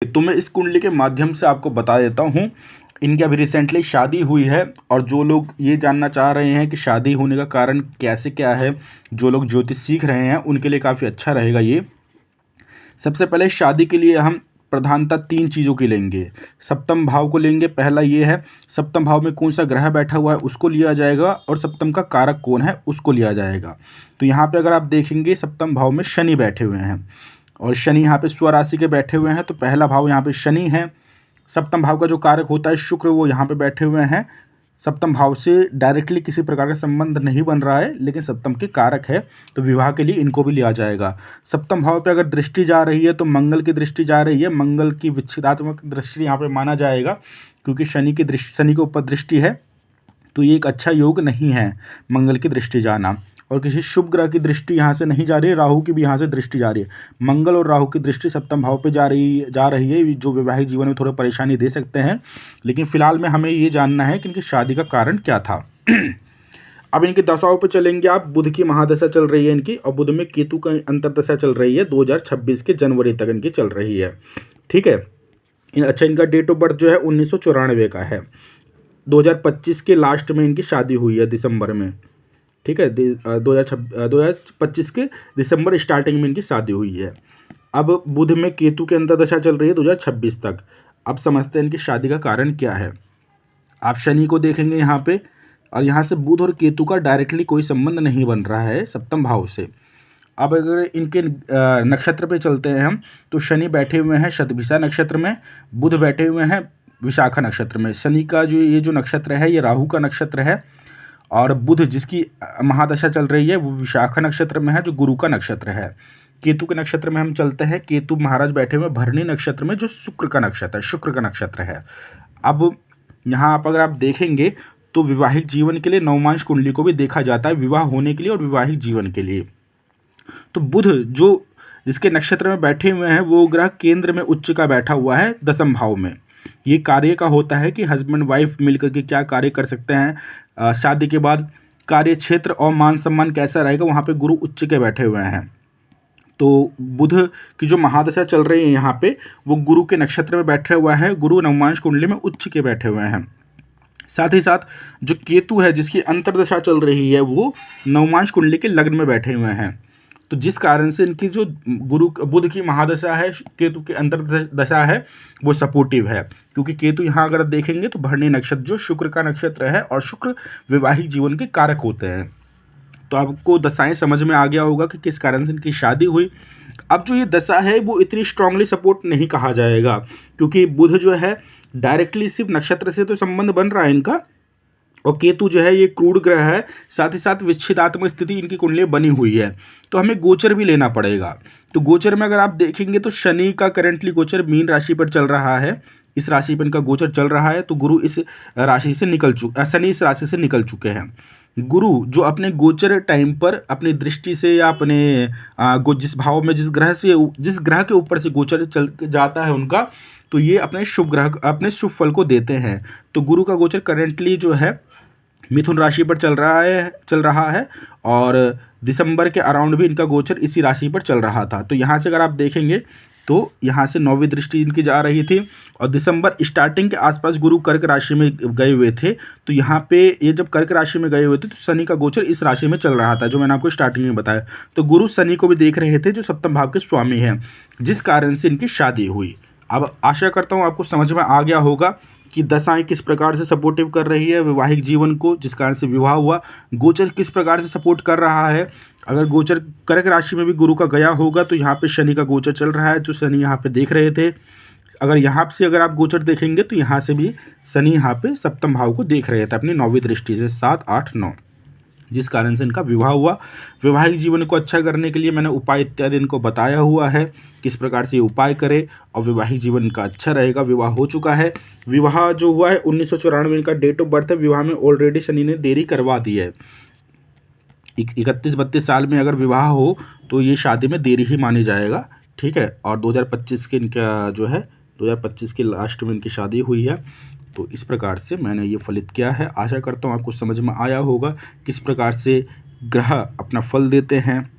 तो मैं इस कुंडली के माध्यम से आपको बता देता हूँ, इनकी अभी रिसेंटली शादी हुई है। और जो लोग ये जानना चाह रहे हैं कि शादी होने का कारण कैसे क्या है, जो लोग ज्योतिष सीख रहे हैं उनके लिए काफ़ी अच्छा रहेगा ये। सबसे पहले शादी के लिए हम प्रधानता 3 चीज़ों की लेंगे। सप्तम भाव को लेंगे। पहला ये है, सप्तम भाव में कौन सा ग्रह बैठा हुआ है उसको लिया जाएगा, और सप्तम का कारक कौन है उसको लिया जाएगा। तो यहाँ पे अगर आप देखेंगे सप्तम भाव में शनि बैठे हुए हैं, और शनि यहाँ पे स्वराशि के बैठे हुए हैं, तो पहला भाव यहाँ पे शनि है। सप्तम भाव का जो कारक होता है शुक्र, वो यहाँ पे बैठे हुए हैं। सप्तम भाव से डायरेक्टली किसी प्रकार का संबंध नहीं बन रहा है, लेकिन सप्तम के कारक है, तो विवाह के लिए इनको भी लिया जाएगा। सप्तम भाव पे अगर दृष्टि जा रही है तो मंगल की दृष्टि जा रही है। मंगल की विच्छेदात्मक दृष्टि यहाँ पे माना जाएगा, क्योंकि शनि के ऊपर दृष्टि है, तो ये एक अच्छा योग नहीं है मंगल की दृष्टि जाना। और किसी शुभ ग्रह की दृष्टि यहाँ से नहीं जा रही है, राहु की भी यहाँ से दृष्टि जा रही है। मंगल और राहु की दृष्टि सप्तम भाव पे जा रही है, जो वैवाहिक जीवन में थोड़ा परेशानी दे सकते हैं। लेकिन फिलहाल में हमें ये जानना है कि इनकी शादी का कारण क्या था। अब इनकी दशाओं पे चलेंगे आप। बुध की महादशा चल रही है इनकी, और बुध में केतु का अंतर्दशा चल रही है, 2026 के जनवरी तक इनकी चल रही है। ठीक है। अच्छा, इनका डेट ऑफ बर्थ जो है 1994 का है। 2025 के लास्ट में इनकी शादी हुई है, दिसंबर में। ठीक है, 2025 के दिसंबर स्टार्टिंग में इनकी शादी हुई है। अब बुध में केतु के अंतर्दशा चल रही है 2026 तक। अब समझते हैं इनकी शादी का कारण क्या है। आप शनि को देखेंगे यहाँ पे, और यहाँ से बुध और केतु का डायरेक्टली कोई संबंध नहीं बन रहा है सप्तम भाव से। अब अगर इनके नक्षत्र पे चलते हैं हम, तो शनि बैठे हुए हैं शतभिषा नक्षत्र में, बुध बैठे हुए हैं विशाखा नक्षत्र में। शनि का जो नक्षत्र है ये राहु का नक्षत्र है, और बुध जिसकी महादशा चल रही है वो विशाखा नक्षत्र में है, जो गुरु का नक्षत्र है। केतु के नक्षत्र में हम चलते हैं, केतु महाराज बैठे हुए भरणी नक्षत्र में, जो शुक्र का नक्षत्र है। अब यहाँ अगर आप देखेंगे तो विवाहिक जीवन के लिए नवमांश कुंडली को भी देखा जाता है, विवाह होने के लिए और विवाहिक जीवन के लिए। तो बुध जो जिसके नक्षत्र में बैठे हुए हैं, वो ग्रह केंद्र में उच्च का बैठा हुआ है दसम भाव में। ये कार्य का होता है कि हस्बैंड वाइफ मिलकर के क्या कार्य कर सकते हैं, शादी के बाद कार्य क्षेत्र और मान सम्मान कैसा रहेगा, वहाँ पे गुरु उच्च के बैठे हुए हैं। तो बुध की जो महादशा चल रही है यहाँ पे, वो गुरु के नक्षत्र में बैठा हुआ है, गुरु नवमांश कुंडली में उच्च के बैठे हुए हैं। साथ ही साथ जो केतु है जिसकी अंतर्दशा चल रही है, वो नवमांश कुंडली के लग्न में बैठे हुए हैं। तो जिस कारण से इनकी जो बुध की महादशा है, केतु की अंतर्दशा है, वो सपोर्टिव है। क्योंकि केतु यहाँ अगर देखेंगे तो भरणी नक्षत्र जो शुक्र का नक्षत्र है, और शुक्र वैवाहिक जीवन के कारक होते हैं। तो आपको दशाएं समझ में आ गया होगा कि किस कारण से इनकी शादी हुई। अब जो ये दशा है वो इतनी स्ट्रांगली सपोर्ट नहीं कहा जाएगा, क्योंकि बुध जो है डायरेक्टली सिर्फ नक्षत्र से तो संबंध बन रहा है इनका, और केतु जो है ये क्रूड ग्रह है, साथ ही साथ विच्छेदात्मक स्थिति इनकी कुंडली बनी हुई है। तो हमें गोचर भी लेना पड़ेगा। तो गोचर में अगर आप देखेंगे तो शनि का करंटली गोचर मीन राशि पर चल रहा है, इस राशि पर इनका गोचर चल रहा है। तो गुरु इस राशि से शनि इस राशि से निकल चुके हैं। गुरु जो अपने गोचर टाइम पर अपनी दृष्टि से या अपने जिस भाव में जिस ग्रह के ऊपर से गोचर चल जाता है उनका, तो ये अपने शुभ फल को देते हैं। तो गुरु का गोचर करेंटली जो है मिथुन राशि पर चल रहा है, और दिसंबर के अराउंड भी इनका गोचर इसी राशि पर चल रहा था। तो यहाँ से अगर आप देखेंगे तो यहाँ से 9वीं दृष्टि इनकी जा रही थी, और दिसंबर स्टार्टिंग के आसपास गुरु कर्क राशि में गए हुए थे। तो यहाँ पे ये जब कर्क राशि में गए हुए थे तो शनि का गोचर इस राशि में चल रहा था, जो मैंने आपको स्टार्टिंग में बताया। तो गुरु शनि को भी देख रहे थे, जो सप्तम भाव के स्वामी हैं, जिस कारण से इनकी शादी हुई। अब आशा करता हूँ आपको समझ में आ गया होगा कि दशाएं किस प्रकार से सपोर्टिव कर रही है वैवाहिक जीवन को, जिस कारण से विवाह हुआ। गोचर किस प्रकार से सपोर्ट कर रहा है। अगर गोचर कर्क राशि में भी गुरु का गया होगा तो यहाँ पे शनि का गोचर चल रहा है, जो शनि यहाँ पे देख रहे थे। अगर यहाँ से अगर आप गोचर देखेंगे तो यहाँ से भी शनि यहाँ पे सप्तम भाव को देख रहे थे अपनी 9वीं दृष्टि से, 7, 8, 9, जिस कारण से इनका विवाह हुआ। वैवाहिक जीवन को अच्छा करने के लिए मैंने उपाय इत्यादि इनको बताया हुआ है, किस प्रकार से ये उपाय करें और वैवाहिक जीवन इनका अच्छा रहेगा। विवाह हो चुका है। विवाह जो हुआ है 1994 इनका डेट ऑफ बर्थ है। विवाह में ऑलरेडी शनि ने देरी करवा दी है। 31-32 साल में अगर विवाह हो तो ये शादी में देरी ही मानी जाएगा। ठीक है। और 2025 के इनका जो है 2025 के लास्ट में इनकी शादी हुई है। तो इस प्रकार से मैंने ये फलित किया है। आशा करता हूँ आपको समझ में आया होगा किस प्रकार से ग्रह अपना फल देते हैं,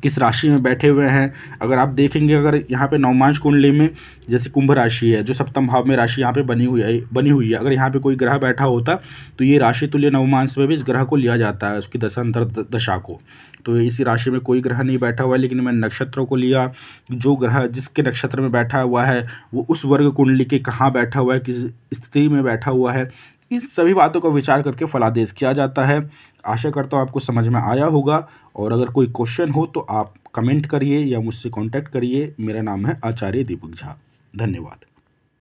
किस राशि में बैठे हुए हैं। अगर आप देखेंगे, अगर यहाँ पे नवमांश कुंडली में जैसे कुंभ राशि है, जो सप्तम भाव में राशि यहाँ पे बनी हुई है, अगर यहाँ पे कोई ग्रह बैठा होता तो ये राशि तुल्य नवमांश में भी इस ग्रह को लिया जाता है, उसकी दशांतर दशा को। तो इसी राशि में कोई ग्रह नहीं बैठा हुआ है, लेकिन मैंने नक्षत्रों को लिया। जो ग्रह जिसके नक्षत्र में बैठा हुआ है वो उस वर्ग कुंडली के कहाँ बैठा हुआ है, किस स्थिति में बैठा हुआ है, इन सभी बातों का विचार करके फलादेश किया जाता है। आशा करता हूँ आपको समझ में आया होगा, और अगर कोई क्वेश्चन हो तो आप कमेंट करिए या मुझसे कांटेक्ट करिए। मेरा नाम है आचार्य दीपक झा। धन्यवाद।